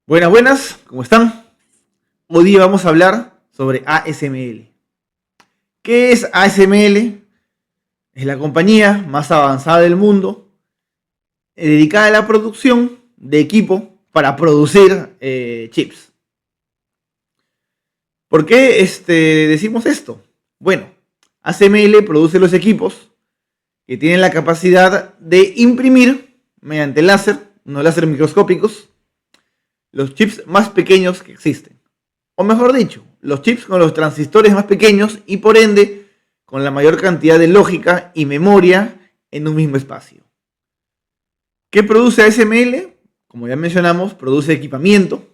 Buenas, buenas, ¿cómo están? Hoy día vamos a hablar sobre ASML. ¿Qué es ASML? Es la compañía más avanzada del mundo dedicada a la producción de equipo para producir chips. ¿Por qué decimos esto? Bueno, ASML produce los equipos que tienen la capacidad de imprimir mediante láser, unos láser microscópicos, los chips más pequeños que existen. O mejor dicho, los chips con los transistores más pequeños y por ende con la mayor cantidad de lógica y memoria en un mismo espacio. ¿Qué produce ASML? Como ya mencionamos, produce equipamiento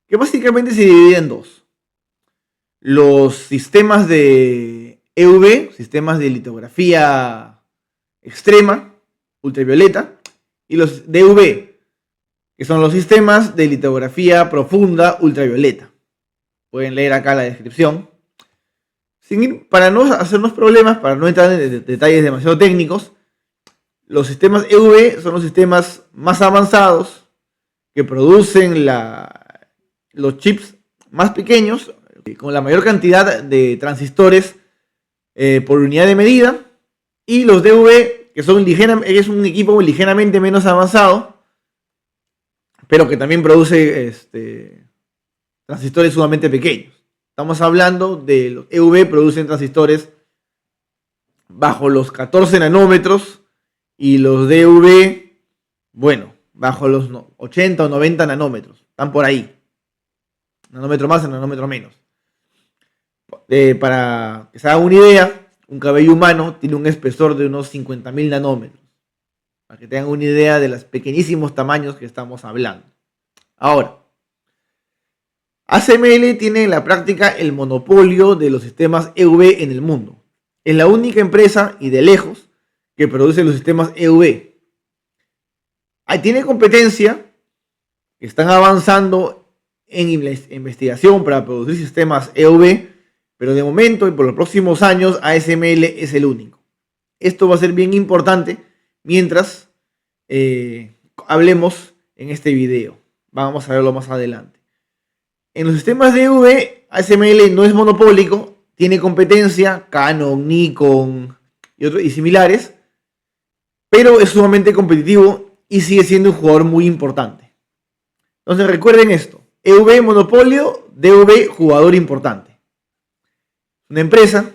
que básicamente se divide en dos. Los sistemas de EUV, sistemas de litografía extrema, ultravioleta, y los DUV, que son los sistemas de litografía profunda ultravioleta. Pueden leer acá la descripción. Para no hacernos problemas, para no entrar en detalles demasiado técnicos, los sistemas EUV son los sistemas más avanzados que producen los chips más pequeños con la mayor cantidad de transistores por unidad de medida, y los DUV, que es un equipo ligeramente menos avanzado, pero que también produce transistores sumamente pequeños. Estamos hablando de los EUV, producen transistores bajo los 14 nanómetros y los DUV, bueno, bajo los 80 o 90 nanómetros. Están por ahí. Nanómetro más, nanómetro menos. Para que se haga una idea, un cabello humano tiene un espesor de unos 50.000 nanómetros. Para que tengan una idea de los pequeñísimos tamaños que estamos hablando. Ahora, ASML tiene en la práctica el monopolio de los sistemas EUV en el mundo. Es la única empresa, y de lejos, que produce los sistemas EUV. Ahí tiene competencia, están avanzando en investigación para producir sistemas EUV, pero de momento y por los próximos años ASML es el único. Esto va a ser bien importante mientras hablemos en este video. Vamos a verlo más adelante. En los sistemas de EUV, ASML no es monopólico, tiene competencia, Canon, Nikon y similares, pero es sumamente competitivo y sigue siendo un jugador muy importante. Entonces recuerden esto: EUV monopolio, DUV jugador importante. Una empresa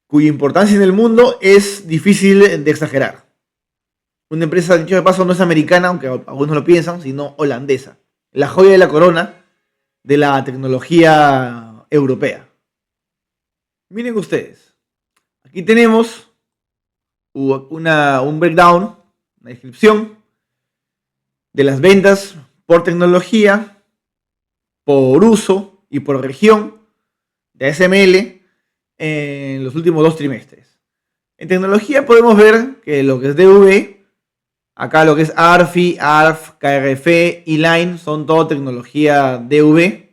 cuya importancia en el mundo es difícil de exagerar. Una empresa, dicho de paso, no es americana, aunque algunos lo piensan, sino holandesa. La joya de la corona de la tecnología europea. Miren ustedes. Aquí tenemos un breakdown, una descripción de las ventas por tecnología, por uso y por región de ASML en los últimos 2 trimestres. En tecnología podemos ver que lo que es DUV, acá lo que es ARFI, ARF, KrF y Line son todo tecnología DUV.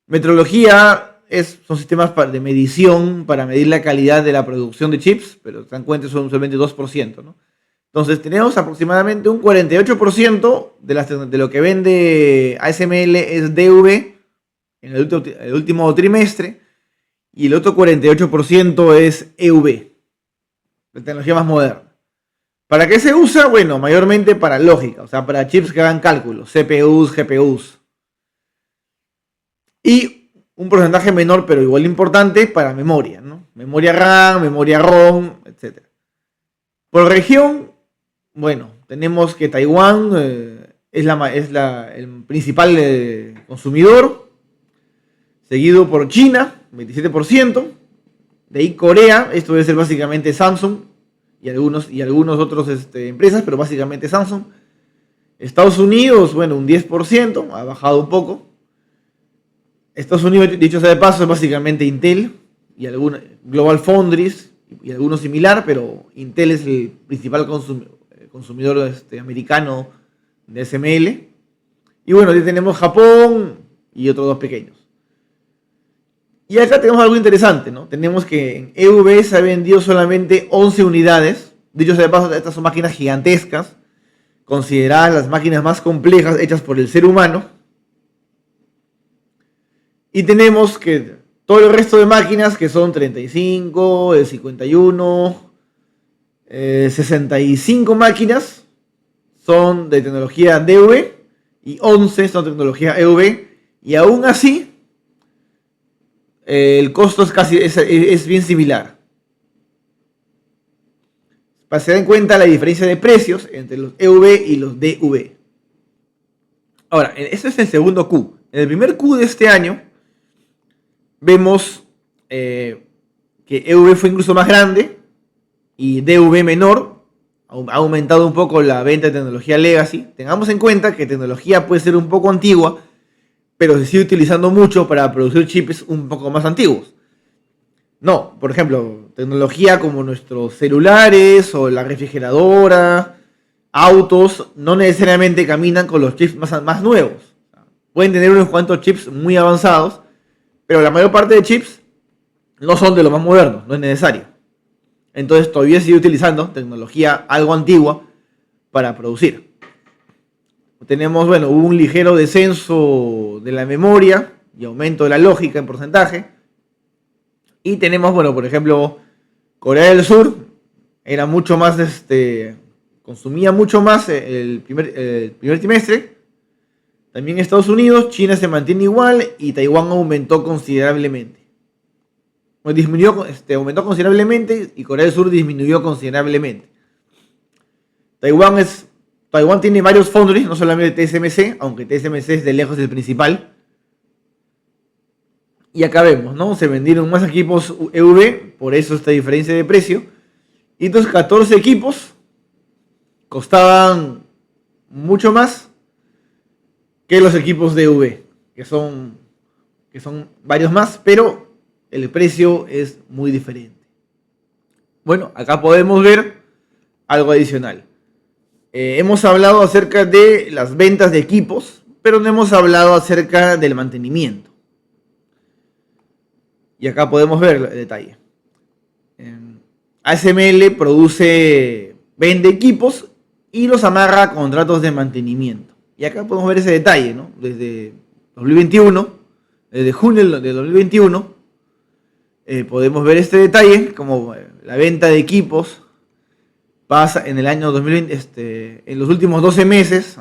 Metrología son sistemas de medición para medir la calidad de la producción de chips, pero se dan cuenta son solamente 2%, ¿no? Entonces tenemos aproximadamente un 48% de lo que vende ASML es DUV en el último trimestre, y el otro 48% es EUV, la tecnología más moderna. ¿Para qué se usa? Bueno, mayormente para lógica, o sea, para chips que hagan cálculos, CPUs, GPUs. Y un porcentaje menor, pero igual importante, para memoria, ¿no? Memoria RAM, memoria ROM, etc. Por región, bueno, tenemos que Taiwán es el principal consumidor, seguido por China, 27%. De ahí Corea, esto debe ser básicamente Samsung y algunos otros empresas, pero básicamente Samsung. Estados Unidos, bueno, un 10%, ha bajado un poco. Estados Unidos, dicho sea de paso, es básicamente Intel y Global Foundries y algunos similar, pero Intel es el principal consumidor americano de ASML. Y bueno, aquí tenemos Japón y otros 2 pequeños. Y acá tenemos algo interesante, ¿no? Tenemos que en EUV se ha vendido solamente 11 unidades. Dicho sea de paso, estas son máquinas gigantescas, consideradas las máquinas más complejas hechas por el ser humano. Y tenemos que todo el resto de máquinas, que son 35, 51, 65 máquinas, son de tecnología DV y 11 son de tecnología EUV. Y aún así, el costo es bien similar. Para que se den cuenta la diferencia de precios entre los EUV y los DV. Ahora, este es el segundo Q. En el primer Q de este año, vemos que EUV fue incluso más grande y DV menor. Ha aumentado un poco la venta de tecnología Legacy. Tengamos en cuenta que tecnología puede ser un poco antigua, pero se sigue utilizando mucho para producir chips un poco más antiguos. No, por ejemplo, tecnología como nuestros celulares o la refrigeradora, autos, no necesariamente caminan con los chips más nuevos. Pueden tener unos cuantos chips muy avanzados, pero la mayor parte de chips no son de los más modernos, no es necesario. Entonces todavía sigue utilizando tecnología algo antigua para producir. Tenemos, bueno, hubo un ligero descenso de la memoria y aumento de la lógica en porcentaje. Y tenemos, bueno, por ejemplo, Corea del Sur era mucho más, consumía mucho más el primer trimestre. También Estados Unidos, China se mantiene igual y Taiwán aumentó considerablemente. Aumentó considerablemente y Corea del Sur disminuyó considerablemente. Taiwán tiene varios foundries, no solamente TSMC, aunque TSMC es de lejos el principal. Y acá vemos, ¿no? Se vendieron más equipos EUV, por eso esta diferencia de precio. Y estos 14 equipos costaban mucho más que los equipos de EUV, que son varios más, pero el precio es muy diferente. Bueno, acá podemos ver algo adicional. Hemos hablado acerca de las ventas de equipos, pero no hemos hablado acerca del mantenimiento. Y acá podemos ver el detalle. ASML vende equipos y los amarra a contratos de mantenimiento. Y acá podemos ver ese detalle, ¿no? Desde 2021, desde junio de 2021, podemos ver este detalle, como la venta de equipos pasa en el año 2020, en los últimos 12 meses,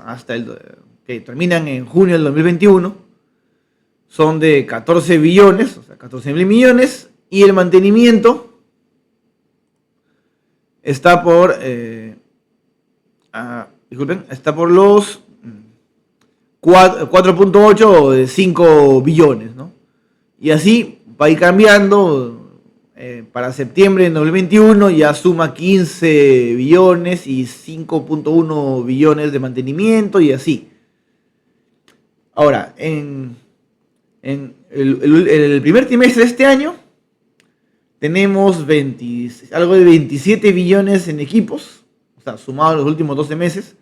que terminan en junio del 2021, son de 14 billones, o sea, 14.000 millones, y el mantenimiento está por, está por los 4.8 de 5 billones, ¿no? Y así va a ir cambiando. Para septiembre de 2021 ya suma 15 billones y 5.1 billones de mantenimiento y así. Ahora, en el primer trimestre de este año tenemos algo de 27 billones en equipos, o sea, sumado en los últimos 12 meses,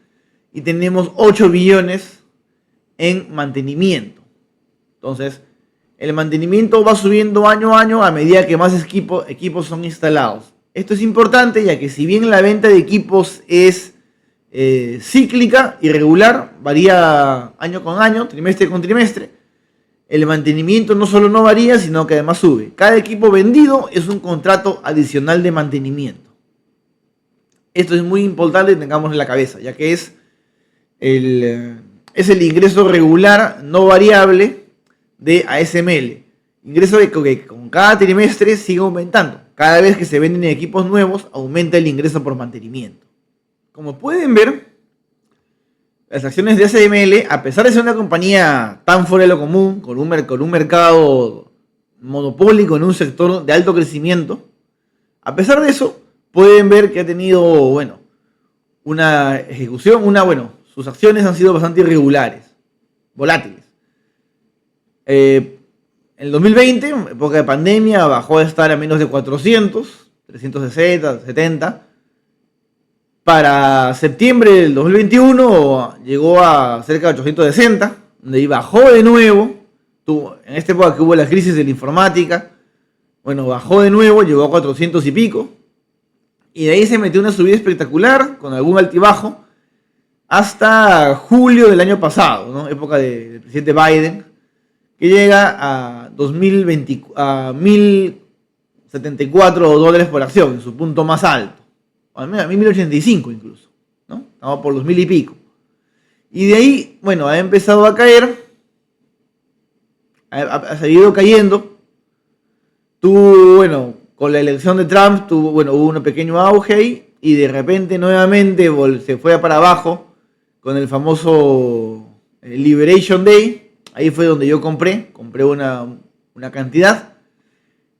y tenemos 8 billones en mantenimiento. Entonces, el mantenimiento va subiendo año a año a medida que más equipos son instalados. Esto es importante ya que si bien la venta de equipos es cíclica, irregular, varía año con año, trimestre con trimestre, el mantenimiento no solo no varía, sino que además sube. Cada equipo vendido es un contrato adicional de mantenimiento. Esto es muy importante que tengamos en la cabeza, ya que es el ingreso regular no variable de ASML. Ingreso que con cada trimestre sigue aumentando. Cada vez que se venden equipos nuevos, aumenta el ingreso por mantenimiento. Como pueden ver, las acciones de ASML, a pesar de ser una compañía tan fuera de lo común, con un mercado monopólico en un sector de alto crecimiento, a pesar de eso, pueden ver que ha tenido, una ejecución, sus acciones han sido bastante irregulares, volátiles. En el 2020, en época de pandemia, bajó a estar a menos de 400, 360, 70. Para septiembre del 2021 llegó a cerca de 860, donde ahí bajó de nuevo. En esta época que hubo la crisis de la informática, bajó de nuevo, llegó a 400 y pico. Y de ahí se metió una subida espectacular, con algún altibajo. hasta julio del año pasado, ¿no? Época del presidente Biden, que llega a 2020, a 1.074 dólares por acción, en su punto más alto. A 1.085 incluso, ¿no? Estamos por los 1.000 y pico. Y de ahí, bueno, ha empezado a caer, ha seguido cayendo. Tuvo, bueno, con la elección de Trump, hubo un pequeño auge ahí, y de repente nuevamente se fue para abajo con el famoso Liberation Day. Ahí fue donde yo compré una cantidad.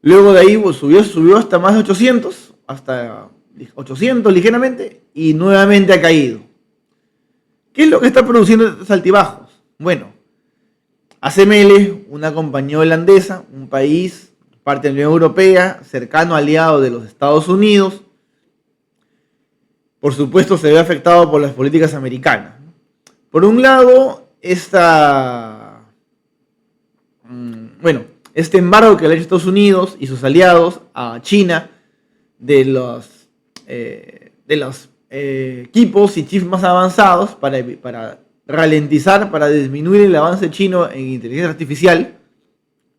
Luego de ahí subió hasta más de 800, hasta 800 ligeramente, y nuevamente ha caído. ¿Qué es lo que está produciendo estos altibajos? Bueno, ASML, una compañía holandesa, un país, parte de la Unión Europea, cercano aliado de los Estados Unidos, por supuesto se ve afectado por las políticas americanas. Por un lado, este embargo que le ha hecho Estados Unidos y sus aliados a China de los equipos y chips más avanzados para ralentizar, para disminuir el avance chino en inteligencia artificial.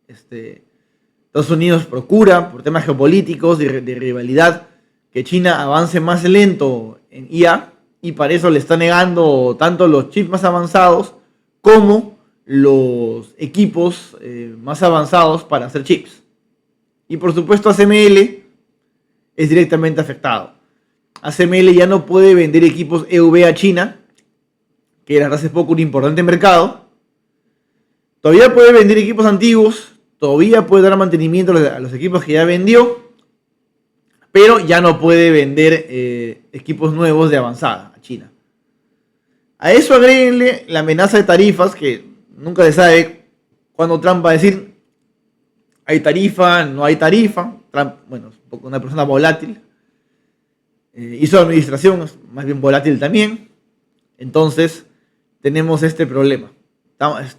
Estados Unidos procura, por temas geopolíticos, de rivalidad, que China avance más lento en IA, y para eso le está negando tanto los chips más avanzados como los equipos más avanzados para hacer chips. Y por supuesto ASML es directamente afectado. ASML ya no puede vender equipos EUV a China, que era hace poco un importante mercado. Todavía puede vender equipos antiguos, todavía puede dar mantenimiento a los equipos que ya vendió, pero ya no puede vender equipos nuevos de avanzada a China. A eso agréguenle la amenaza de tarifas, que nunca se sabe cuándo Trump va a decir hay tarifa, no hay tarifa. Trump, bueno, es una persona volátil. Y su administración es más bien volátil también. Entonces, tenemos este problema.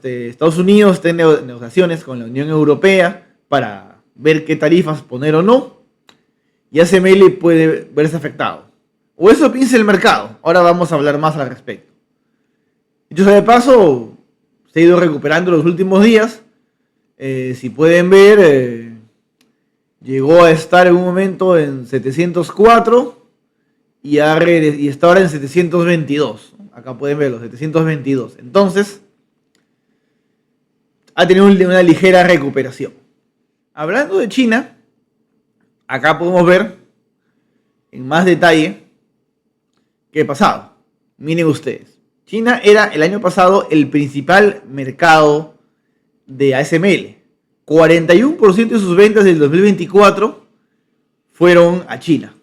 Estados Unidos está en negociaciones con la Unión Europea para ver qué tarifas poner o no. Y ASML puede verse afectado. O eso piensa el mercado. Ahora vamos a hablar más al respecto. Dicho sea de paso, se ha ido recuperando los últimos días. Si pueden ver, llegó a estar en un momento en 704 y está ahora en 722. Acá pueden ver los 722. Entonces, ha tenido una ligera recuperación. Hablando de China, acá podemos ver en más detalle qué ha pasado. Miren ustedes. China era el año pasado el principal mercado de ASML. 41% de sus ventas del 2024 fueron a China.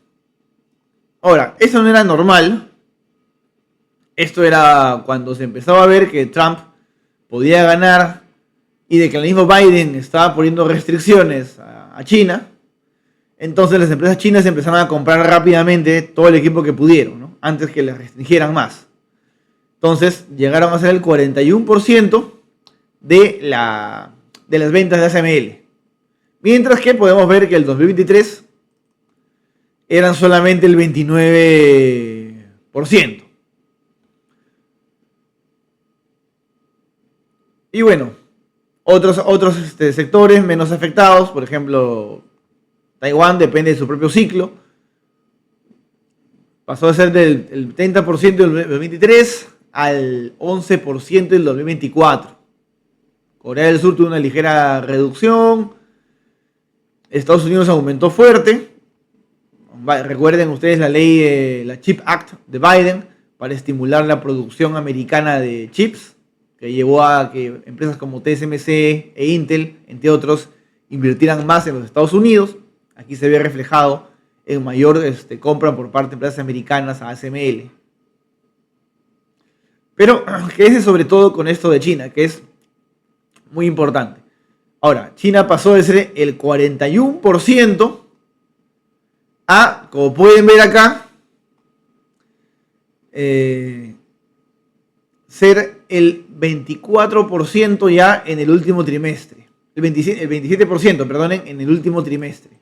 Ahora, eso no era normal. Esto era cuando se empezaba a ver que Trump podía ganar y de que el mismo Biden estaba poniendo restricciones a China. Entonces las empresas chinas empezaron a comprar rápidamente todo el equipo que pudieron, ¿no? Antes que les restringieran más. Entonces llegaron a ser el 41% de las ventas de ASML. Mientras que podemos ver que el 2023 eran solamente el 29%. Y bueno, otros sectores menos afectados, por ejemplo, Taiwán depende de su propio ciclo. Pasó a ser del 30% del 2023 al 11% del 2024. Corea del Sur tuvo una ligera reducción. Estados Unidos aumentó fuerte. Recuerden ustedes la ley, la Chip Act de Biden, para estimular la producción americana de chips, que llevó a que empresas como TSMC e Intel, entre otros, invirtieran más en los Estados Unidos. Aquí se ve reflejado en mayor compra por parte de empresas americanas a ASML. Pero quédese sobre todo con esto de China, que es muy importante. Ahora, China pasó de ser el 41% a, como pueden ver acá, ser el 24% ya en el último trimestre. El 27%, perdonen, en el último trimestre.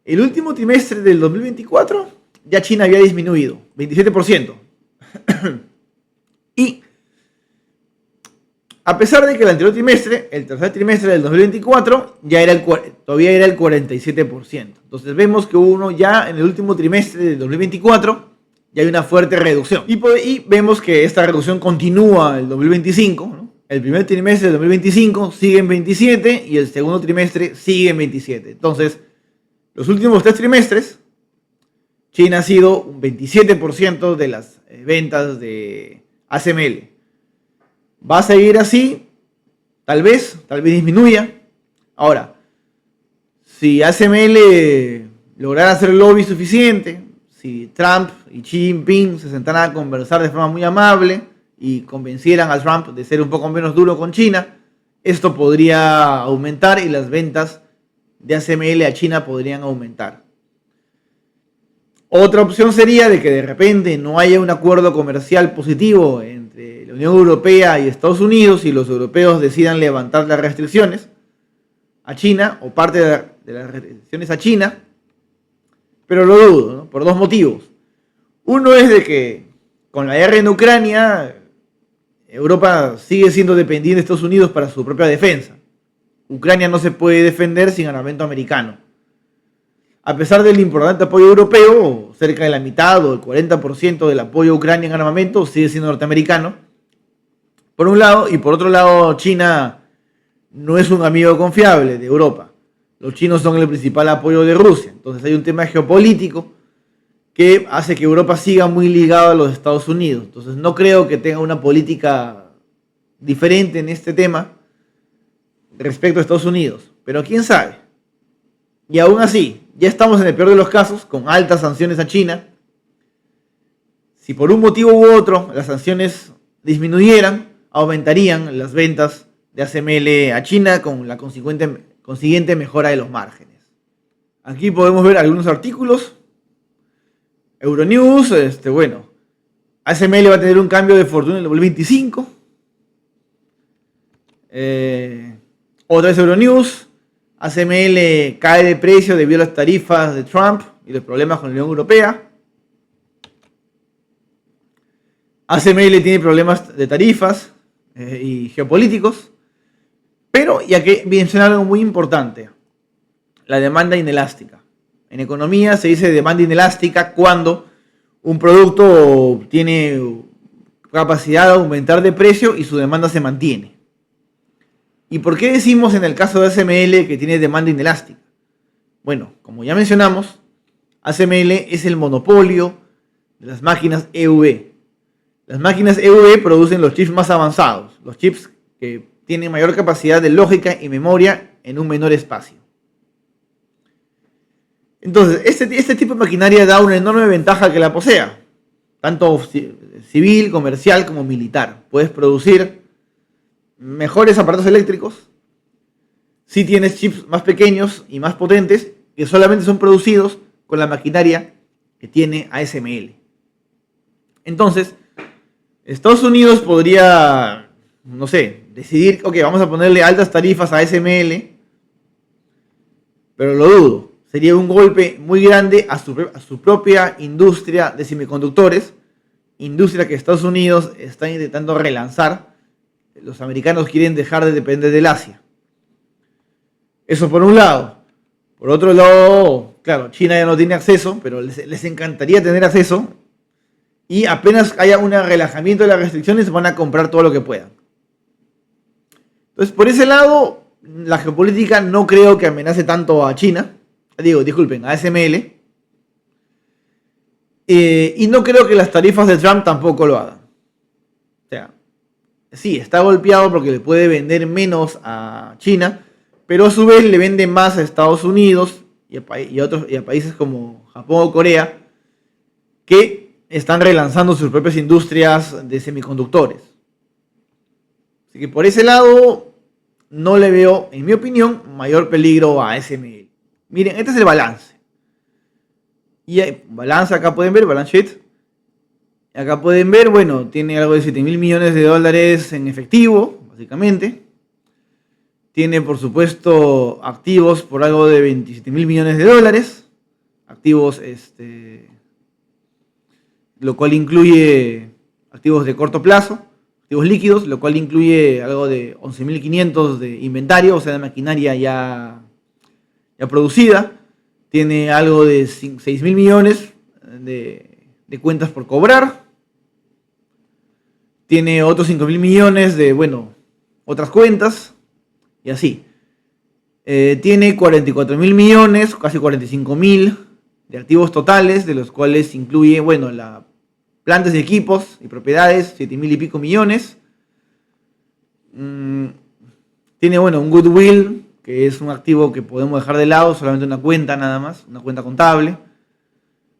El último trimestre del 2024 ya China había disminuido, 27%. Y a pesar de que el anterior trimestre, el tercer trimestre del 2024, todavía era el 47%. Entonces vemos que uno ya en el último trimestre del 2024 ya hay una fuerte reducción. Y vemos que esta reducción continúa el 2025, ¿no? El primer trimestre del 2025 sigue en 27 y el segundo trimestre sigue en 27. Entonces, los últimos 3 trimestres, China ha sido un 27% de las ventas de ASML. ¿Va a seguir así? Tal vez disminuya. Ahora, si ASML lograra hacer lobby suficiente, si Trump y Xi Jinping se sentaran a conversar de forma muy amable y convencieran a Trump de ser un poco menos duro con China, esto podría aumentar y las ventas de ASML a China podrían aumentar. Otra opción sería de que de repente no haya un acuerdo comercial positivo entre la Unión Europea y Estados Unidos y los europeos decidan levantar las restricciones a China o parte de las restricciones a China, pero lo dudo, ¿no? Por 2 motivos. Uno es de que con la guerra en Ucrania, Europa sigue siendo dependiente de Estados Unidos para su propia defensa. Ucrania no se puede defender sin armamento americano. A pesar del importante apoyo europeo, cerca de la mitad o el 40% del apoyo a Ucrania en armamento sigue siendo norteamericano. Por un lado, y por otro lado, China no es un amigo confiable de Europa. Los chinos son el principal apoyo de Rusia. Entonces hay un tema geopolítico que hace que Europa siga muy ligado a los Estados Unidos. Entonces no creo que tenga una política diferente en este tema respecto a Estados Unidos. Pero quién sabe. Y aún así, ya estamos en el peor de los casos, con altas sanciones a China. Si por un motivo u otro las sanciones disminuyeran, aumentarían las ventas de ASML a China con la consiguiente mejora de los márgenes. Aquí podemos ver algunos artículos. Euronews, ASML va a tener un cambio de fortuna en el 2025. Otra vez Euronews. ASML cae de precio debido a las tarifas de Trump y los problemas con la Unión Europea. ASML tiene problemas de tarifas y geopolíticos. Pero, y aquí mencionar algo muy importante, la demanda inelástica. En economía se dice demanda inelástica cuando un producto tiene capacidad de aumentar de precio y su demanda se mantiene. ¿Y por qué decimos en el caso de ASML que tiene demanda inelástica? Bueno, como ya mencionamos, ASML es el monopolio de las máquinas EUV. Las máquinas EUV producen los chips más avanzados, los chips que tienen mayor capacidad de lógica y memoria en un menor espacio. Entonces, este tipo de maquinaria da una enorme ventaja que la posea, tanto civil, comercial como militar. Puedes producir mejores aparatos eléctricos si tienes chips más pequeños y más potentes que solamente son producidos con la maquinaria que tiene ASML. Entonces, Estados Unidos podría, no sé, decidir, ok, vamos a ponerle altas tarifas a ASML, pero lo dudo. Sería un golpe muy grande a su propia industria de semiconductores, industria que Estados Unidos está intentando relanzar. Los americanos quieren dejar de depender del Asia. Eso por un lado. Por otro lado, claro, China ya no tiene acceso, pero les encantaría tener acceso. Y apenas haya un relajamiento de las restricciones, van a comprar todo lo que puedan. Entonces, por ese lado, la geopolítica no creo que amenace tanto a China. A ASML. Y no creo que las tarifas de Trump tampoco lo hagan. O sea, sí, está golpeado porque le puede vender menos a China, pero a su vez le vende más a Estados Unidos y a países como Japón o Corea, que están relanzando sus propias industrias de semiconductores. Así que por ese lado no le veo, en mi opinión, mayor peligro a ASML. Miren, este es el balance. Y hay balance, acá pueden ver, balance sheet. Acá pueden ver, bueno, tiene algo de 7.000 millones de dólares en efectivo, básicamente. Tiene, por supuesto, activos por algo de 27.000 millones de dólares. Activos, lo cual incluye activos de corto plazo, activos líquidos, lo cual incluye algo de 11.500 de inventario, o sea, de maquinaria ya producida. Tiene algo de 6.000 millones de cuentas por cobrar. Tiene otros 5.000 millones de, bueno, otras cuentas. Y así. Tiene 44.000 millones, casi 45.000 de activos totales, de los cuales incluye, bueno, plantas y equipos y propiedades, 7.000 y pico millones. Tiene, bueno, un goodwill, que es un activo que podemos dejar de lado, solamente una cuenta nada más, una cuenta contable,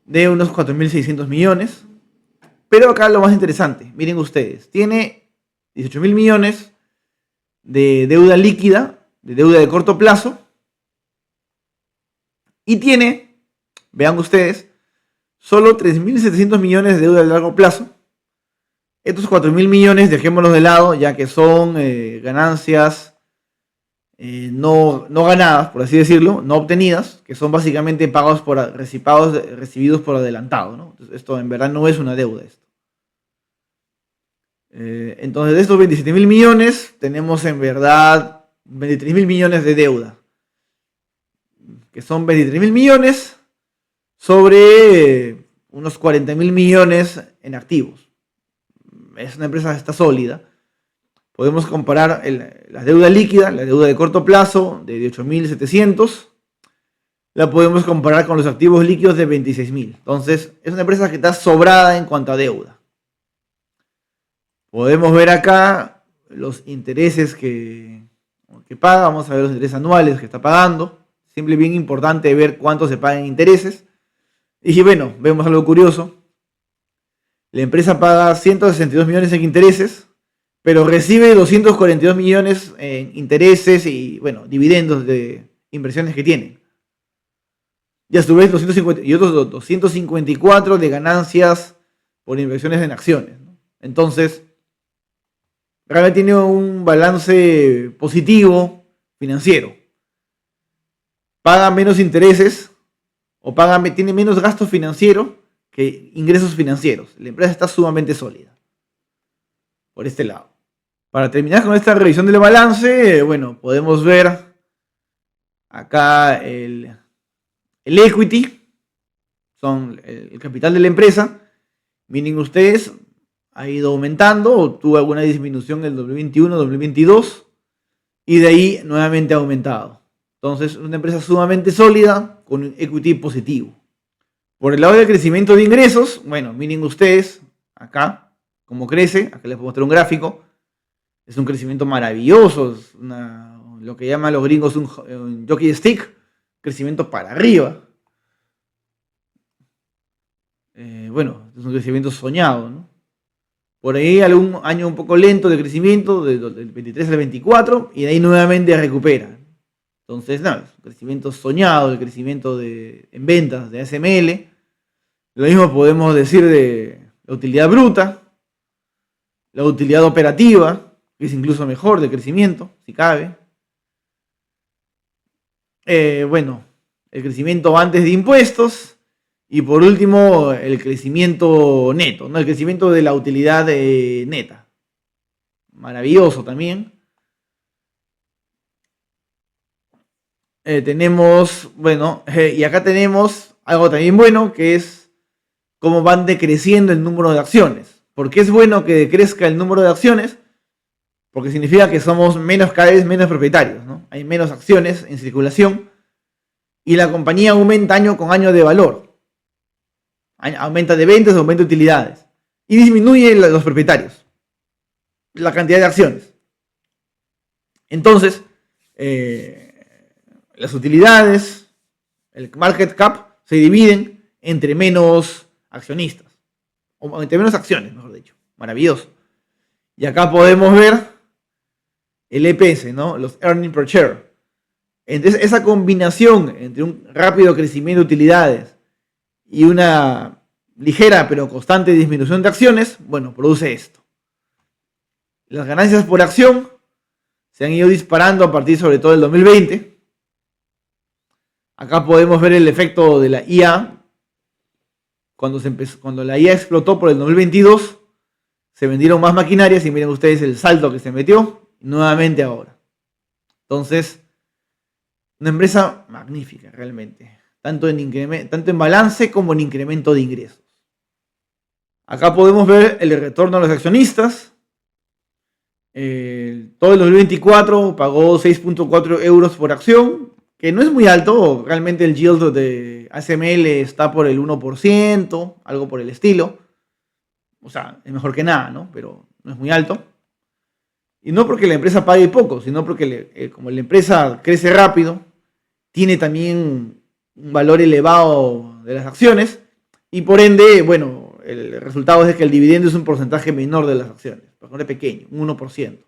de unos 4.600 millones. Pero acá lo más interesante, miren ustedes, tiene 18.000 millones de deuda líquida, de deuda de corto plazo, y tiene, vean ustedes, solo 3.700 millones de deuda de largo plazo. Estos 4.000 millones dejémoslos de lado, ya que son ganancias no ganadas, por así decirlo, no obtenidas, que son básicamente pagos recibidos por adelantado, ¿no? Entonces, esto en verdad no es una deuda. Entonces, de estos 27.000 millones, tenemos en verdad 23.000 millones de deuda, que son 23.000 millones sobre unos 40.000 millones en activos. Es una empresa que está sólida. Podemos comparar la deuda líquida, la deuda de corto plazo de 8.700, la podemos comparar con los activos líquidos de 26.000. Entonces, es una empresa que está sobrada en cuanto a deuda. Podemos ver acá los intereses que paga. Vamos a ver los intereses anuales que está pagando. Siempre bien importante ver cuánto se paga en intereses. Y bueno, vemos algo curioso. La empresa paga 162 millones en intereses, pero recibe 242 millones en intereses y, bueno, dividendos de inversiones que tiene. Y a su vez 250, y otros 254 de ganancias por inversiones en acciones, ¿no? Entonces, realmente tiene un balance positivo financiero. Paga menos intereses o tiene menos gasto financiero que ingresos financieros. La empresa está sumamente sólida por este lado. Para terminar con esta revisión del balance, bueno, podemos ver acá el equity, son el capital de la empresa. Miren ustedes, ha ido aumentando o tuvo alguna disminución en el 2021, 2022 y de ahí nuevamente ha aumentado. Entonces, una empresa sumamente sólida con un equity positivo. Por el lado del crecimiento de ingresos, bueno, miren ustedes acá cómo crece. Acá les puedo mostrar un gráfico. Es un crecimiento maravilloso, es lo que llaman los gringos un jockey stick, crecimiento para arriba. Bueno, es un crecimiento soñado, ¿no? Por ahí algún año un poco lento de crecimiento, del 23 al 24, y de ahí nuevamente recupera. Entonces, nada, es un crecimiento soñado, el crecimiento en ventas de ASML. Lo mismo podemos decir de la utilidad bruta, la utilidad operativa, que es incluso mejor de crecimiento, si cabe. Bueno, el crecimiento antes de impuestos. Y por último, el crecimiento neto, ¿no? El crecimiento de la utilidad neta. Maravilloso también. Tenemos, bueno, y acá tenemos algo también bueno, que es cómo van decreciendo el número de acciones. ¿Por qué es bueno que decrezca el número de acciones? Porque significa que somos cada vez menos propietarios, ¿no? Hay menos acciones en circulación y la compañía aumenta año con año de valor. Aumenta de ventas, aumenta de utilidades. Y disminuye los propietarios. La cantidad de acciones. Entonces, las utilidades, el market cap, se dividen entre menos accionistas. O entre menos acciones, mejor dicho. Maravilloso. Y acá podemos ver el EPS, ¿no? Los earnings per share. Entonces, esa combinación entre un rápido crecimiento de utilidades y una ligera pero constante disminución de acciones, bueno, produce esto. Las ganancias por acción se han ido disparando a partir sobre todo del 2020. Acá podemos ver el efecto de la IA. Cuando la IA explotó por el 2022, se vendieron más maquinarias y miren ustedes el salto que se metió nuevamente ahora. Entonces, una empresa magnífica realmente, tanto en balance como en incremento de ingresos. Acá podemos ver el retorno a los accionistas. Todo el 2024 pagó 6.4 euros por acción, que no es muy alto. Realmente el yield de ASML está por el 1%, algo por el estilo. O sea, es mejor que nada, ¿no? Pero no es muy alto. Y no porque la empresa pague poco, sino porque como la empresa crece rápido, tiene también un valor elevado de las acciones y por ende, bueno, el resultado es que el dividendo es un porcentaje menor de las acciones, bastante pequeño, un 1%.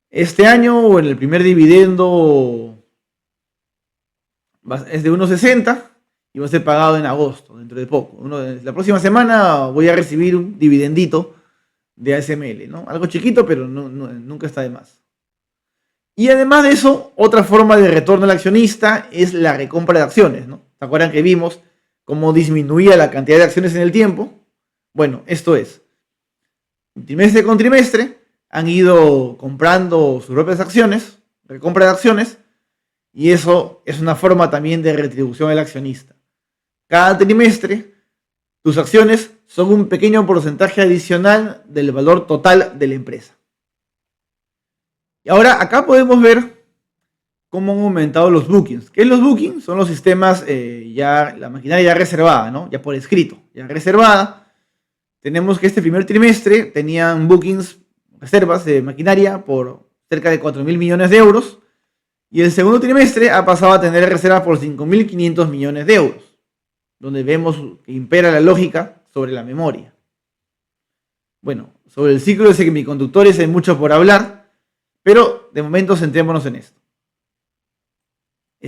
Este año, en el primer dividendo es de 1,60 y va a ser pagado en agosto, dentro de poco. La próxima semana voy a recibir un dividendito de ASML, ¿no? Algo chiquito, pero nunca está de más. Y además de eso, otra forma de retorno al accionista es la recompra de acciones, ¿no? ¿Se acuerdan que vimos cómo disminuía la cantidad de acciones en el tiempo? Bueno, esto es, trimestre con trimestre han ido comprando sus propias acciones, recompra de acciones, y eso es una forma también de retribución al accionista. Cada trimestre, tus acciones son un pequeño porcentaje adicional del valor total de la empresa. Y ahora acá podemos ver cómo han aumentado los bookings. ¿Qué es los bookings? Son los sistemas, la maquinaria ya reservada, ¿no? Ya por escrito, ya reservada. Tenemos que este primer trimestre tenían bookings, reservas de maquinaria por cerca de 4.000 millones de euros. Y el segundo trimestre ha pasado a tener reservas por 5.500 millones de euros, donde vemos que impera la lógica sobre la memoria. Bueno, sobre el ciclo de semiconductores hay mucho por hablar, pero de momento centrémonos en esto.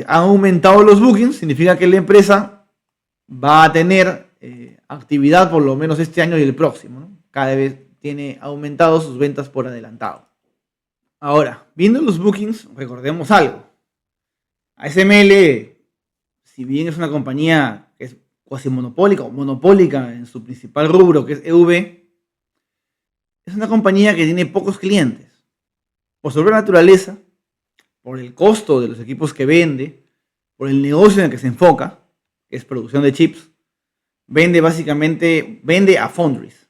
Han aumentado los bookings, significa que la empresa va a tener actividad por lo menos este año y el próximo, ¿no? Cada vez tiene aumentado sus ventas por adelantado. Ahora, viendo los bookings, recordemos algo. ASML, si bien es una compañía que es cuasi monopólica o monopólica en su principal rubro, que es EV, es una compañía que tiene pocos clientes. Por su naturaleza, por el costo de los equipos que vende, por el negocio en el que se enfoca, que es producción de chips, vende a foundries.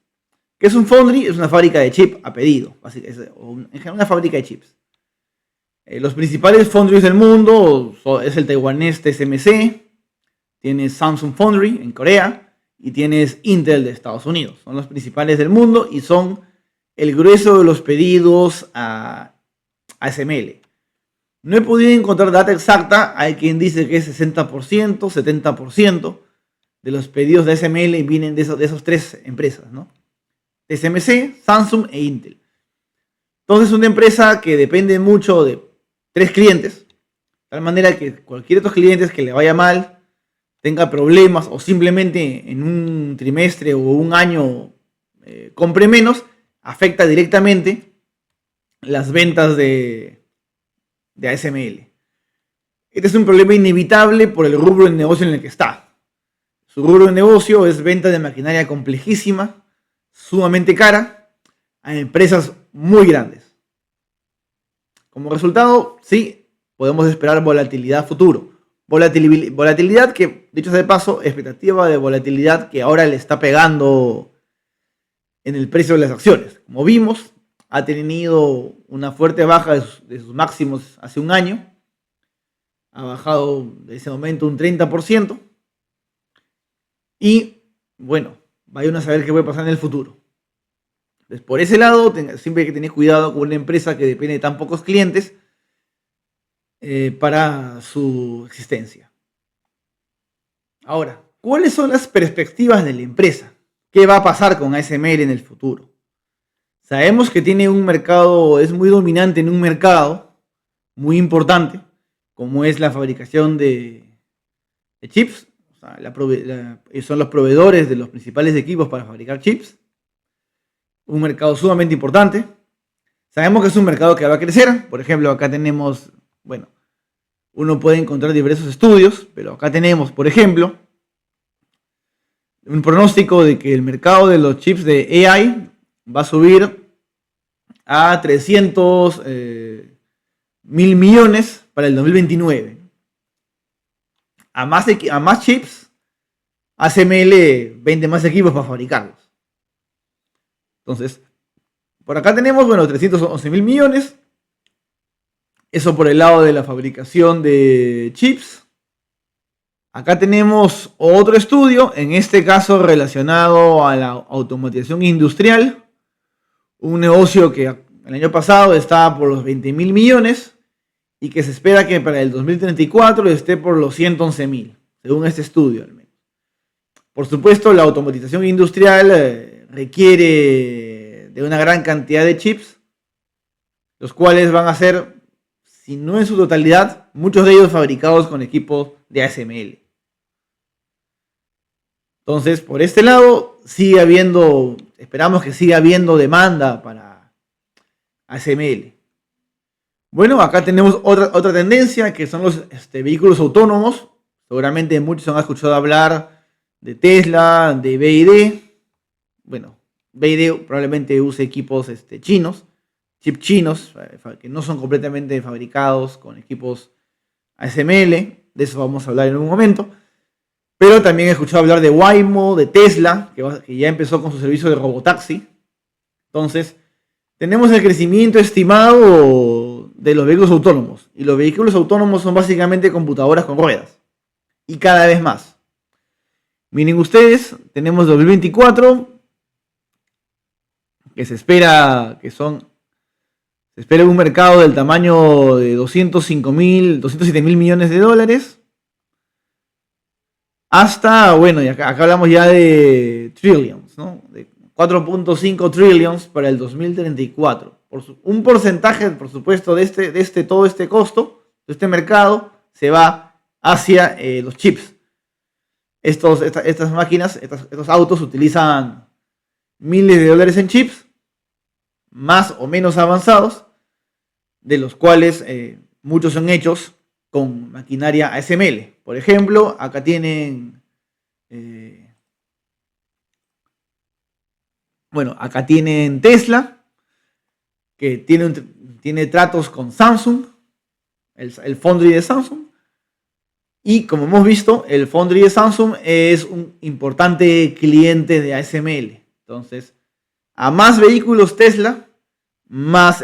¿Qué es un foundry? Es una fábrica de chip a pedido, en general una fábrica de chips. Los principales foundries del mundo es el taiwanés TSMC, tienes Samsung Foundry en Corea y tienes Intel de Estados Unidos. Son los principales del mundo y son el grueso de los pedidos a ASML. No he podido encontrar data exacta, hay quien dice que es 60%, 70% de los pedidos de ASML vienen de esas tres empresas, ¿no? TSMC, Samsung e Intel. Entonces es una empresa que depende mucho de tres clientes, de tal manera que cualquier otro cliente que le vaya mal, tenga problemas o simplemente en un trimestre o un año compre menos, afecta directamente las ventas de ASML. Este es un problema inevitable por el rubro de negocio en el que está. Su rubro de negocio es venta de maquinaria complejísima, sumamente cara, a empresas muy grandes. Como resultado, sí, podemos esperar volatilidad futuro. Volatilidad que, dicho sea de paso, expectativa de volatilidad que ahora le está pegando en el precio de las acciones. Como vimos, ha tenido una fuerte baja de sus máximos hace un año. Ha bajado de ese momento un 30%. Y, bueno, vayan a saber qué puede pasar en el futuro. Entonces, por ese lado, siempre hay que tener cuidado con una empresa que depende de tan pocos clientes para su existencia. Ahora, ¿cuáles son las perspectivas de la empresa? ¿Qué va a pasar con ASML en el futuro? Sabemos que tiene un mercado, es muy dominante en un mercado muy importante, como es la fabricación de chips. O sea, son los proveedores de los principales equipos para fabricar chips. Un mercado sumamente importante. Sabemos que es un mercado que va a crecer. Por ejemplo, acá tenemos, bueno, uno puede encontrar diversos estudios, pero acá tenemos, por ejemplo, un pronóstico de que el mercado de los chips de AI va a subir a 300 mil millones para el 2029. A más chips, ASML vende más equipos para fabricarlos. Entonces, por acá tenemos, 311 mil millones. Eso por el lado de la fabricación de chips. Acá tenemos otro estudio, en este caso relacionado a la automatización industrial. Un negocio que el año pasado estaba por los 20 mil millones y que se espera que para el 2034 esté por los 111 mil, según este estudio al menos. Por supuesto, la automatización industrial requiere de una gran cantidad de chips, los cuales van a ser, si no en su totalidad, muchos de ellos fabricados con equipos de ASML. Entonces, por este lado, esperamos que siga habiendo demanda para ASML. Bueno, acá tenemos otra tendencia, que son los vehículos autónomos. Seguramente muchos han escuchado hablar de Tesla, de BYD. Bueno, BYD probablemente use equipos chinos, chips chinos, que no son completamente fabricados con equipos ASML. De eso vamos a hablar en un momento. Pero también he escuchado hablar de Waymo, de Tesla, que ya empezó con su servicio de robotaxi. Entonces, tenemos el crecimiento estimado de los vehículos autónomos. Y los vehículos autónomos son básicamente computadoras con ruedas. Y cada vez más. Miren ustedes, tenemos 2024, que se espera un mercado del tamaño de 207 mil millones de dólares. Hasta, y acá hablamos ya de trillions, ¿no? De 4.5 trillions para el 2034. Un porcentaje, por supuesto, de todo este costo, de este mercado, se va hacia los chips. Estas máquinas, estos autos utilizan miles de dólares en chips, más o menos avanzados, de los cuales muchos son hechos con maquinaria ASML. Por ejemplo, acá tienen Tesla, que tiene tratos con Samsung, el foundry de Samsung. Y como hemos visto, el foundry de Samsung es un importante cliente de ASML. Entonces, a más vehículos Tesla, más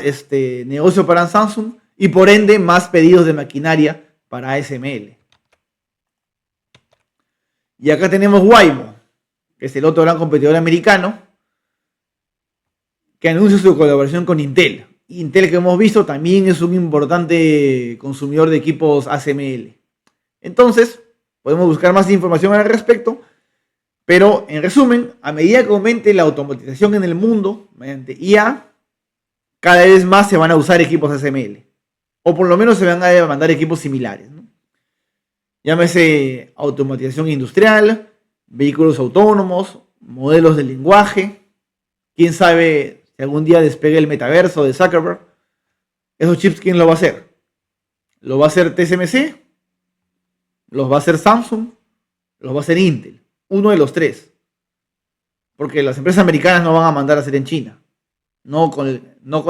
negocio para Samsung y por ende más pedidos de maquinaria para ASML. Y acá tenemos Waymo, que es el otro gran competidor americano, que anuncia su colaboración con Intel. Intel, que hemos visto, también es un importante consumidor de equipos ASML. Entonces, podemos buscar más información al respecto, pero en resumen, a medida que aumente la automatización en el mundo mediante IA, cada vez más se van a usar equipos ASML, o por lo menos se van a demandar equipos similares, ¿no? Llámese automatización industrial, vehículos autónomos, modelos de lenguaje. Quién sabe si algún día despegue el metaverso de Zuckerberg. Esos chips, ¿quién lo va a hacer? ¿Lo va a hacer TSMC? ¿Los va a hacer Samsung? ¿Los va a hacer Intel? Uno de los tres. Porque las empresas americanas no van a mandar a hacer en China. No con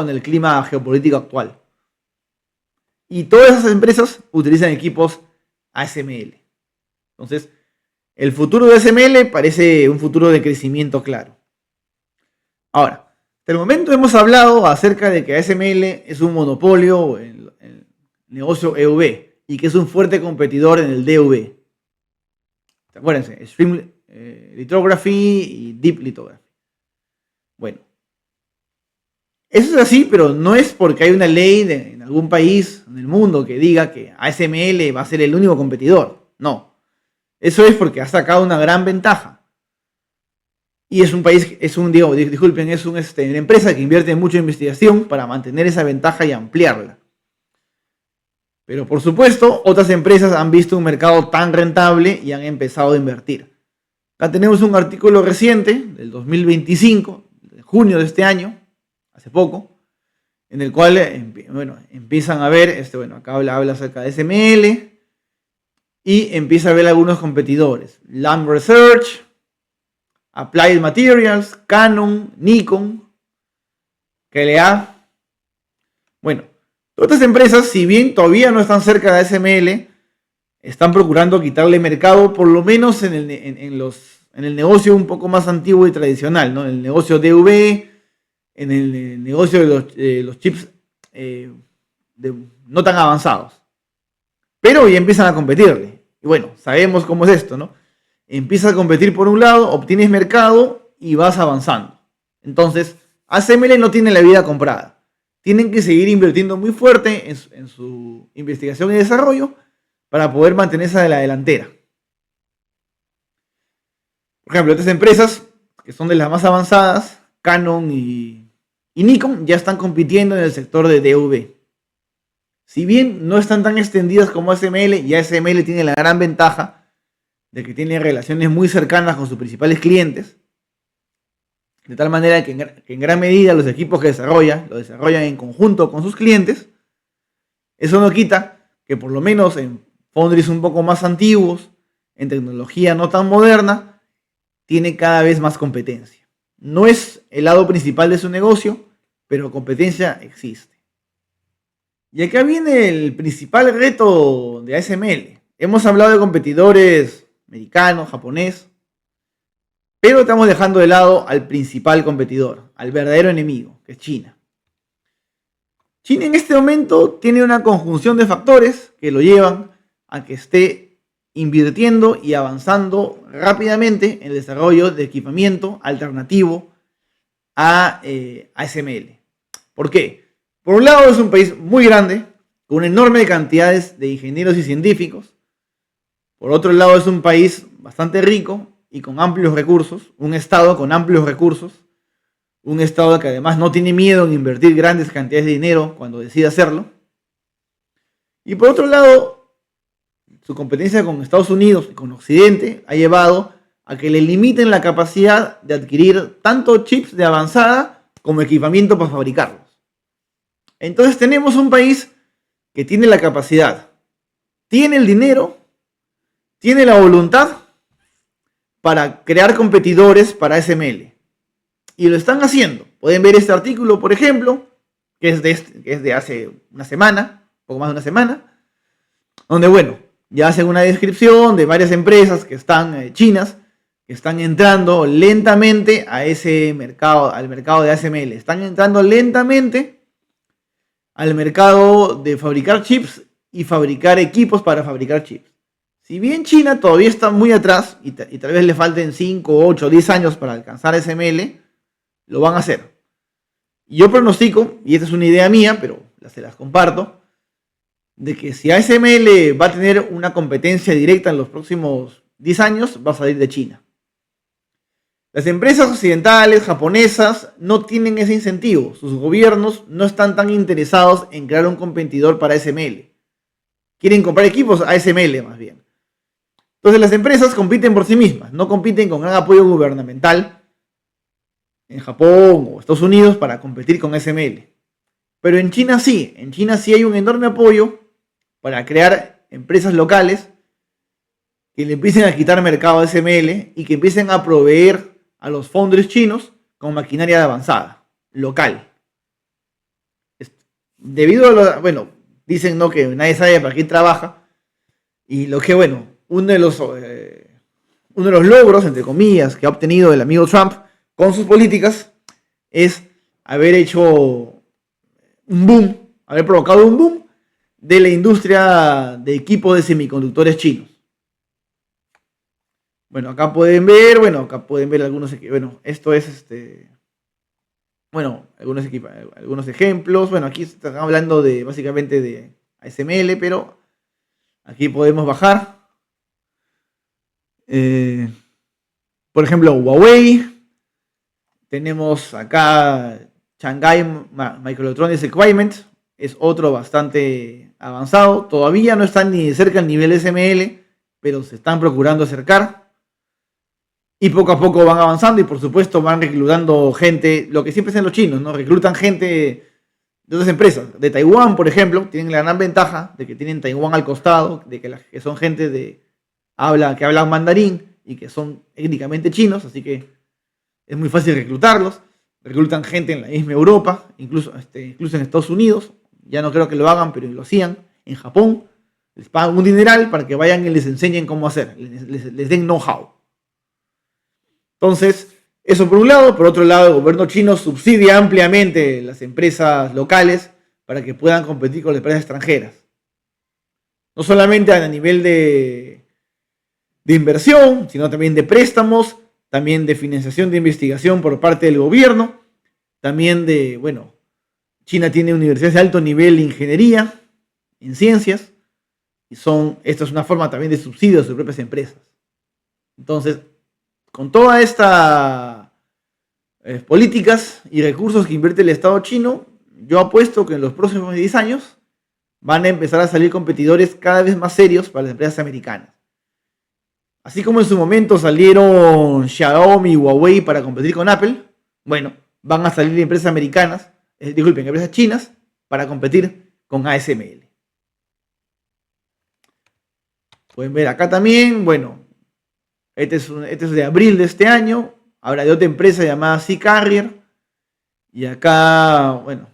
el clima geopolítico actual. Y todas esas empresas utilizan equipos ASML. Entonces, el futuro de ASML parece un futuro de crecimiento claro. Ahora, hasta el momento hemos hablado acerca de que ASML es un monopolio en el negocio EUV y que es un fuerte competidor en el DUV. Acuérdense, Extreme Lithography y Deep Lithography. Bueno, eso es así, pero no es porque hay una ley en algún país en el mundo que diga que ASML va a ser el único competidor. No. Eso es porque ha sacado una gran ventaja. Y es un país, una empresa que invierte mucho en investigación para mantener esa ventaja y ampliarla. Pero por supuesto, otras empresas han visto un mercado tan rentable y han empezado a invertir. Acá tenemos un artículo reciente, del 2025, de junio de este año, hace poco, en el cual empiezan a ver, acá habla acerca de SML y empieza a ver algunos competidores. Lam Research, Applied Materials, Canon, Nikon, KLA. Bueno, todas estas empresas, si bien todavía no están cerca de ASML, están procurando quitarle mercado, por lo menos en el negocio un poco más antiguo y tradicional, ¿no? En el negocio DV, en el negocio de los chips no tan avanzados. Pero ya empiezan a competirle. Y bueno, sabemos cómo es esto, ¿no? Empiezas a competir por un lado, obtienes mercado y vas avanzando. Entonces, ASML no tiene la vida comprada. Tienen que seguir invirtiendo muy fuerte en su investigación y desarrollo para poder mantenerse de la delantera. Por ejemplo, estas empresas, que son de las más avanzadas, Canon y Nikon, ya están compitiendo en el sector de DV. Si bien no están tan extendidas como ASML, y ASML tiene la gran ventaja de que tiene relaciones muy cercanas con sus principales clientes, de tal manera que en gran medida los equipos que lo desarrollan en conjunto con sus clientes. Eso no quita que por lo menos en foundries un poco más antiguos, en tecnología no tan moderna, tiene cada vez más competencia. No es el lado principal de su negocio, pero competencia existe. Y acá viene el principal reto de ASML. Hemos hablado de competidores americanos, japonés, pero estamos dejando de lado al principal competidor, al verdadero enemigo, que es China. China en este momento tiene una conjunción de factores que lo llevan a que esté invirtiendo y avanzando rápidamente en el desarrollo de equipamiento alternativo a ASML. ¿Por qué? Por un lado es un país muy grande, con enormes cantidades de ingenieros y científicos. Por otro lado es un país bastante rico y con amplios recursos, un estado con amplios recursos, un estado que además no tiene miedo en invertir grandes cantidades de dinero cuando decide hacerlo. Y por otro lado, su competencia con Estados Unidos y con Occidente ha llevado a que le limiten la capacidad de adquirir tanto chips de avanzada como equipamiento para fabricarlos. Entonces tenemos un país que tiene la capacidad, tiene el dinero, tiene la voluntad para crear competidores para ASML. Y lo están haciendo. Pueden ver este artículo, por ejemplo, que es de hace una semana, poco más de una semana, donde, bueno, ya hacen una descripción de varias empresas que están chinas, que están entrando lentamente a ese mercado, al mercado de ASML. Están entrando lentamente al mercado de fabricar chips y fabricar equipos para fabricar chips. Si bien China todavía está muy atrás y tal vez le falten 5, 8, 10 años para alcanzar ASML, lo van a hacer. Y yo pronostico, y esta es una idea mía, pero se las comparto, de que si ASML va a tener una competencia directa en los próximos 10 años, va a salir de China. Las empresas occidentales, japonesas, no tienen ese incentivo. Sus gobiernos no están tan interesados en crear un competidor para ASML. Quieren comprar equipos a ASML más bien. Entonces las empresas compiten por sí mismas, no compiten con gran apoyo gubernamental en Japón o Estados Unidos para competir con ASML. Pero en China sí hay un enorme apoyo para crear empresas locales que le empiecen a quitar mercado a ASML y que empiecen a proveer a los foundries chinos con maquinaria avanzada, local. Debido a lo, bueno, dicen no que nadie sabe para quién trabaja, y lo que, bueno, uno de los logros, entre comillas, que ha obtenido el amigo Trump con sus políticas es haber hecho un boom, haber provocado un boom de la industria de equipos de semiconductores chinos. Bueno, acá pueden ver, algunos, bueno, esto es algunos ejemplos. Bueno, aquí están hablando de básicamente de ASML, pero aquí podemos bajar. Por ejemplo, Huawei. Tenemos acá Shanghai Microelectronics Equipment. Es otro bastante avanzado. Todavía no están ni cerca del nivel SML, pero se están procurando acercar. Y poco a poco van avanzando y por supuesto van reclutando gente, lo que siempre hacen los chinos, ¿no? Reclutan gente de otras empresas. De Taiwán, por ejemplo, tienen la gran ventaja de que tienen Taiwán al costado, de que son gente que hablan mandarín y que son étnicamente chinos, así que es muy fácil reclutarlos, reclutan gente en la misma Europa, incluso en Estados Unidos, ya no creo que lo hagan, pero lo hacían, en Japón, les pagan un dineral para que vayan y les enseñen cómo hacer, les den know-how. Entonces, eso por un lado. Por otro lado, el gobierno chino subsidia ampliamente las empresas locales para que puedan competir con las empresas extranjeras. No solamente a nivel de inversión, sino también de préstamos, también de financiación de investigación por parte del gobierno, también China tiene universidades de alto nivel de ingeniería, en ciencias, y esto es una forma también de subsidio a sus propias empresas. Entonces, con todas estas políticas y recursos que invierte el Estado chino, yo apuesto que en los próximos 10 años van a empezar a salir competidores cada vez más serios para las empresas americanas. Así como en su momento salieron Xiaomi y Huawei para competir con Apple, bueno, van a salir empresas chinas para competir con ASML. Pueden ver acá también, este es de abril de este año, habla de otra empresa llamada Sea Carrier, y acá, acá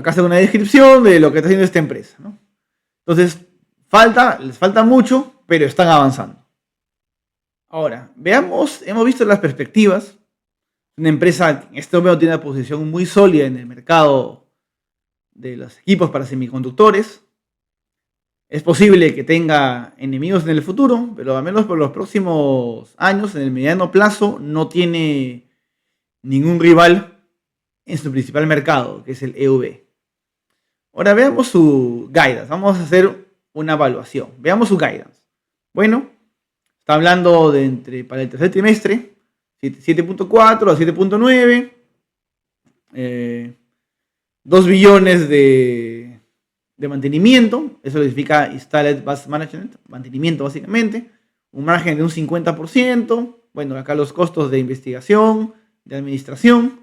está una descripción de lo que está haciendo esta empresa, ¿no? Entonces, les falta mucho, pero están avanzando. Ahora, hemos visto las perspectivas. Una empresa en este momento tiene una posición muy sólida en el mercado de los equipos para semiconductores. Es posible que tenga enemigos en el futuro, pero al menos por los próximos años, en el mediano plazo, no tiene ningún rival en su principal mercado, que es el EUV. Ahora veamos su guidance. Vamos a hacer una evaluación. Veamos su guidance. Bueno, está hablando para el tercer trimestre, 7.4 a 7.9, 2 billones de mantenimiento, eso significa Installed Base Management, mantenimiento básicamente, un margen de un 50%, acá los costos de investigación, de administración,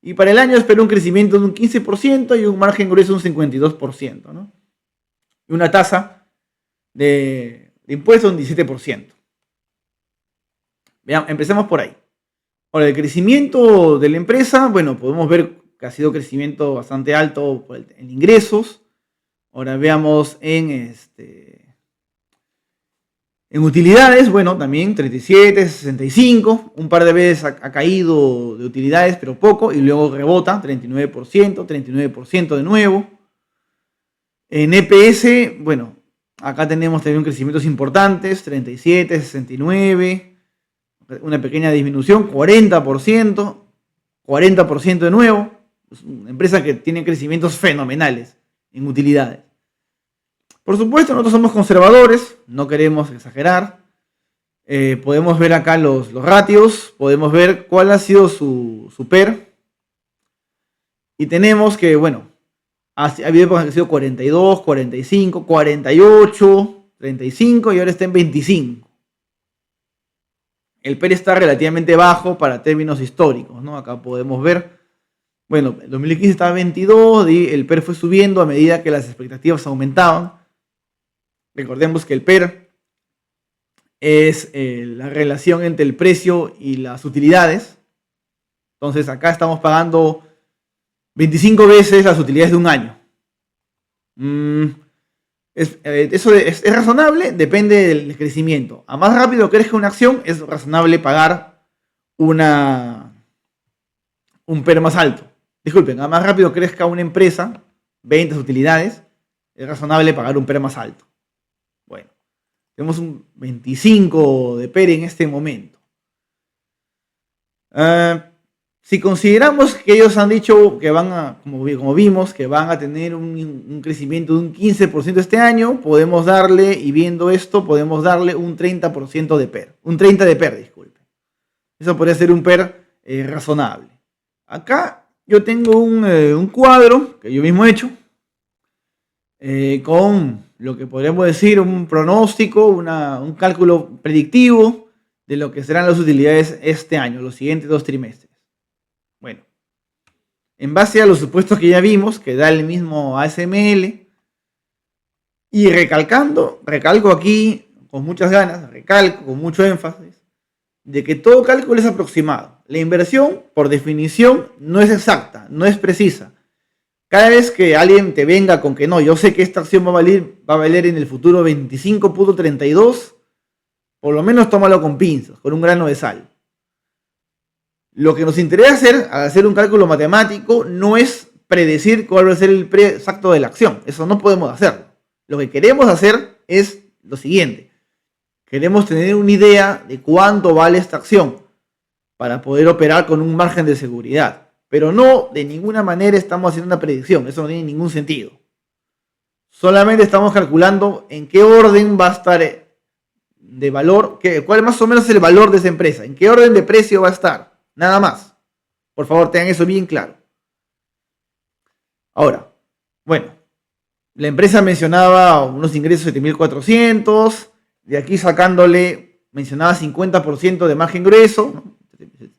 y para el año espero un crecimiento de un 15% y un margen grueso de un 52%, ¿no? Y una tasa de impuestos de un 17%. Veamos, empecemos por ahí. Ahora, el crecimiento de la empresa, podemos ver que ha sido crecimiento bastante alto en ingresos. Ahora veamos en utilidades, también 37, 65, un par de veces ha caído de utilidades, pero poco, y luego rebota, 39% de nuevo. En EPS, acá tenemos también crecimientos importantes, 37, 69, una pequeña disminución, 40% de nuevo. Es una empresa que tiene crecimientos fenomenales en utilidades. Por supuesto, nosotros somos conservadores, no queremos exagerar. Podemos ver acá los ratios, podemos ver cuál ha sido su PER. Y tenemos que, ha habido épocas que ha sido 42, 45, 48, 35 y ahora está en 25. El PER está relativamente bajo para términos históricos, ¿no? Acá podemos ver, en 2015 estaba 22 y el PER fue subiendo a medida que las expectativas aumentaban. Recordemos que el PER es la relación entre el precio y las utilidades. Entonces acá estamos pagando 25 veces las utilidades de un año. ¿Eso es razonable? Depende del crecimiento. A más rápido crezca una acción, es razonable pagar un PER más alto. Disculpen, a más rápido crezca una empresa, ventas, utilidades, es razonable pagar un PER más alto. Tenemos un 25 de PER en este momento. Si consideramos que ellos han dicho que como vimos, que van a tener un crecimiento de un 15% este año, podemos darle, y viendo esto, podemos darle un 30% de PER. Un 30 de PER, disculpe. Eso podría ser un PER razonable. Acá yo tengo un cuadro que yo mismo he hecho con lo que podríamos decir un pronóstico, un cálculo predictivo de lo que serán las utilidades este año, los siguientes 2 trimestres. En base a los supuestos que ya vimos, que da el mismo ASML, y recalco aquí con muchas ganas, con mucho énfasis, de que todo cálculo es aproximado. La inversión, por definición, no es exacta, no es precisa. Cada vez que alguien te venga con que no, yo sé que esta acción va a valer en el futuro 25.32, por lo menos tómalo con pinzas, con un grano de sal. Lo que nos interesa hacer, al hacer un cálculo matemático, no es predecir cuál va a ser el precio exacto de la acción. Eso no podemos hacerlo. Lo que queremos hacer es lo siguiente. Queremos tener una idea de cuánto vale esta acción para poder operar con un margen de seguridad. Pero no, de ninguna manera estamos haciendo una predicción. Eso no tiene ningún sentido. Solamente estamos calculando en qué orden va a estar de valor, cuál más o menos es el valor de esa empresa, en qué orden de precio va a estar. Nada más. Por favor, tengan eso bien claro. Ahora, bueno, la empresa mencionaba unos ingresos de 7.400, de aquí sacándole, mencionaba 50% de margen grueso, ¿no?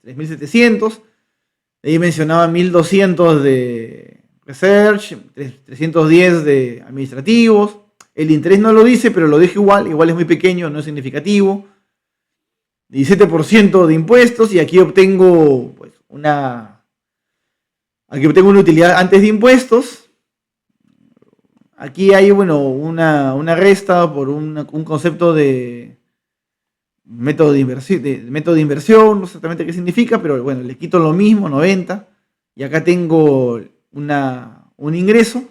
3.700, de ahí mencionaba 1.200 de research, 310 de administrativos, el interés no lo dice, pero lo dejo igual es muy pequeño, no es significativo, 17% de impuestos, y aquí obtengo pues, una utilidad antes de impuestos. Aquí hay, bueno, una resta por un concepto de método de inversión, no sé exactamente qué significa, pero bueno, le quito lo mismo, 90, y acá tengo un ingreso,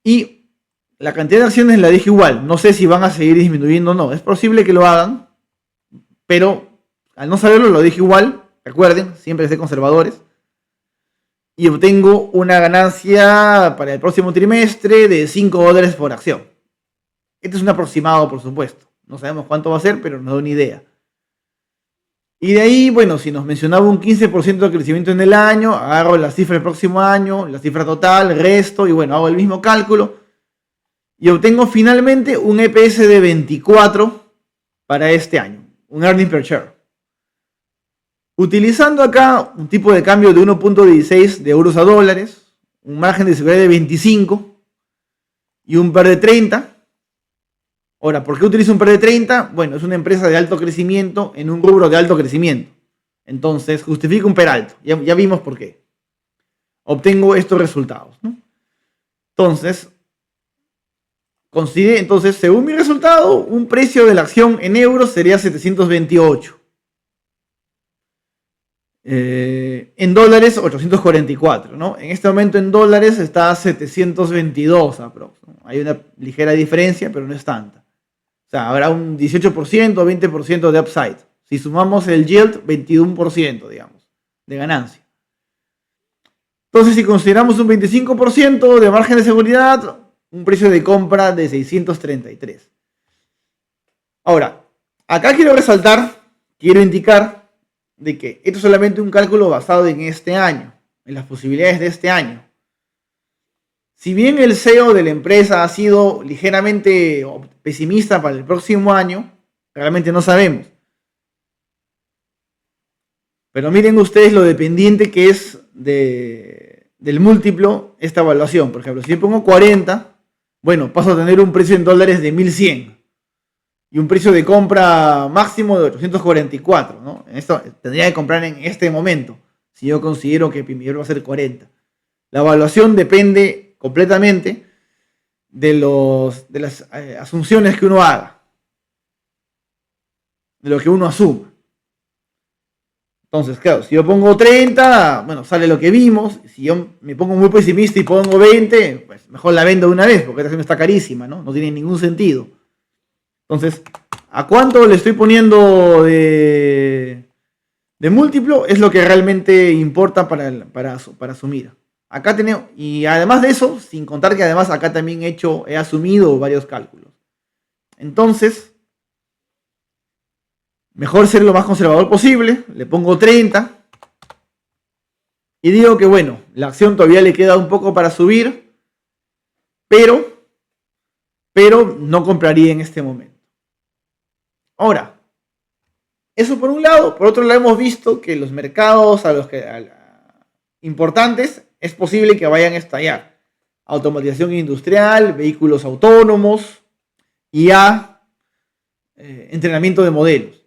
y la cantidad de acciones la dije igual, no sé si van a seguir disminuyendo o no, es posible que lo hagan, pero al no saberlo lo dije igual, recuerden, siempre ser conservadores, y obtengo una ganancia para el próximo trimestre de $5 por acción. Este es un aproximado, por supuesto. No sabemos cuánto va a ser, pero nos da una idea. Y de ahí, bueno, si nos mencionaba un 15% de crecimiento en el año, agarro la cifra del próximo año, la cifra total, resto, y bueno, hago el mismo cálculo. Y obtengo finalmente un EPS de 24 para este año. Un earning per share. Utilizando acá un tipo de cambio de 1.16 de euros a dólares, un margen de seguridad de 25 y un PER de 30. Ahora, ¿por qué utilizo un PER de 30? Bueno, es una empresa de alto crecimiento en un rubro de alto crecimiento. Entonces, justifica un PER alto. Ya vimos por qué. Obtengo estos resultados, ¿no? Entonces, según mi resultado, un precio de la acción en euros sería 728. En dólares 844, ¿no? En este momento en dólares está 722 aprox, ¿no? Hay una ligera diferencia, pero no es tanta. O sea, habrá un 18% o 20% de upside. Si sumamos el yield, 21%, digamos, de ganancia. Entonces, si consideramos un 25% de margen de seguridad, un precio de compra de 633. Ahora, acá quiero indicar de que esto es solamente un cálculo basado en este año, en las posibilidades de este año. Si bien el CEO de la empresa ha sido ligeramente pesimista para el próximo año, realmente no sabemos. Pero miren ustedes lo dependiente que es del múltiplo esta evaluación. Por ejemplo, si yo pongo 40, bueno, paso a tener un precio en dólares de 1.100. Y un precio de compra máximo de 844, ¿no? Esto tendría que comprar en este momento, si yo considero que primero va a ser 40. La evaluación depende completamente de las asunciones que uno haga, de lo que uno asuma. Entonces, claro, si yo pongo 30, bueno, sale lo que vimos. Si yo me pongo muy pesimista y pongo 20, pues mejor la vendo de una vez, porque esta acción está carísima, ¿no? No tiene ningún sentido. Entonces, ¿a cuánto le estoy poniendo de múltiplo? Es lo que realmente importa para asumir. Acá tenemos, y además de eso, sin contar que además acá también he asumido varios cálculos. Entonces, mejor ser lo más conservador posible. Le pongo 30. Y digo que bueno, la acción todavía le queda un poco para subir, pero no compraría en este momento. Ahora, eso por un lado. Por otro lado, hemos visto que los mercados importantes es posible que vayan a estallar. Automatización industrial, vehículos autónomos, IA, entrenamiento de modelos.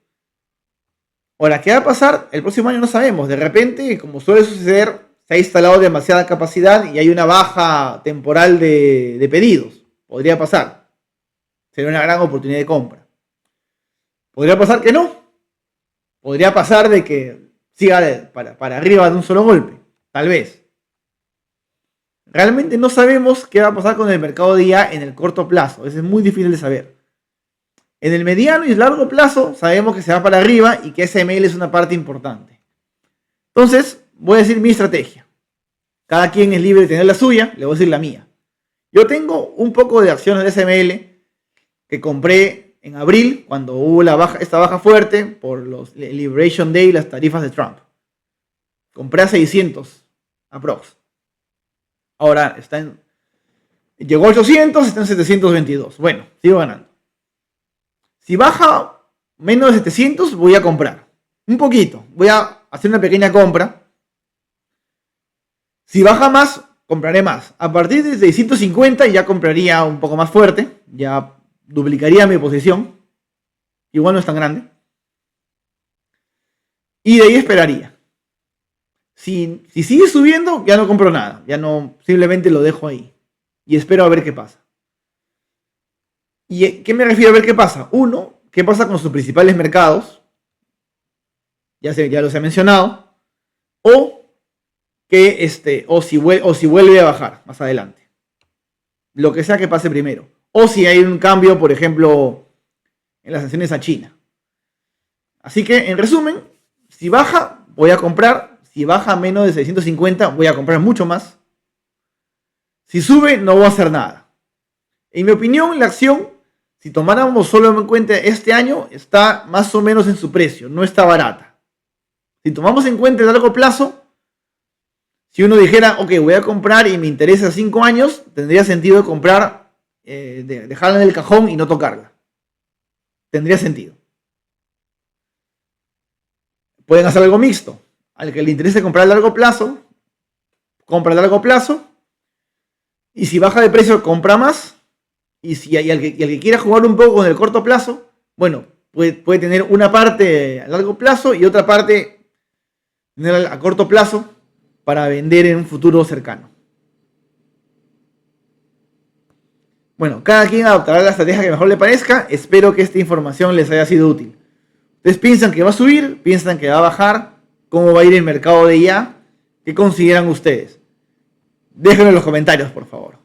Ahora, ¿qué va a pasar? El próximo año no sabemos. De repente, como suele suceder, se ha instalado demasiada capacidad y hay una baja temporal de pedidos. Podría pasar. Sería una gran oportunidad de compra. Podría pasar que no. Podría pasar de que siga para arriba de un solo golpe. Tal vez. Realmente no sabemos qué va a pasar con el mercado de IA en el corto plazo. Eso es muy difícil de saber. En el mediano y largo plazo sabemos que se va para arriba y que SML es una parte importante. Entonces, voy a decir mi estrategia. Cada quien es libre de tener la suya, le voy a decir la mía. Yo tengo un poco de acciones de SML que compré en abril, cuando hubo esta baja fuerte por los Liberation Day y las tarifas de Trump. Compré a 600 aprox. Ahora llegó a 800, está en 722. Bueno, sigo ganando. Si baja menos de 700, voy a comprar. Un poquito. Voy a hacer una pequeña compra. Si baja más, compraré más. A partir de 650 ya compraría un poco más fuerte. Ya duplicaría mi posición. Igual no es tan grande. Y de ahí esperaría. Si sigue subiendo, ya no compro nada. Ya no, simplemente lo dejo ahí. Y espero a ver qué pasa. ¿Y qué me refiero a ver qué pasa? Uno, ¿qué pasa con sus principales mercados? Ya los he mencionado. O si vuelve a bajar más adelante. Lo que sea que pase primero. O si hay un cambio, por ejemplo, en las sanciones a China. Así que, en resumen, si baja, voy a comprar. Si baja menos de 650, voy a comprar mucho más. Si sube, no voy a hacer nada. En mi opinión, la acción, si tomáramos solo en cuenta este año, está más o menos en su precio, no está barata. Si tomamos en cuenta el largo plazo, si uno dijera, ok, voy a comprar y me interesa 5 años, tendría sentido comprar, dejarla en el cajón y no tocarla. Tendría sentido. Pueden hacer algo mixto. Al que le interese comprar a largo plazo, compra a largo plazo. Y si baja de precio, compra más. Y al que quiera jugar un poco con el corto plazo, bueno, puede tener una parte a largo plazo y otra parte tener a corto plazo para vender en un futuro cercano. Bueno, cada quien adoptará la estrategia que mejor le parezca. Espero que esta información les haya sido útil. ¿Ustedes piensan que va a subir? ¿Piensan que va a bajar? ¿Cómo va a ir el mercado de IA? ¿Qué consideran ustedes? Déjenlo en los comentarios, por favor.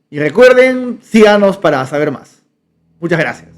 Y recuerden, síganos para saber más. Muchas gracias.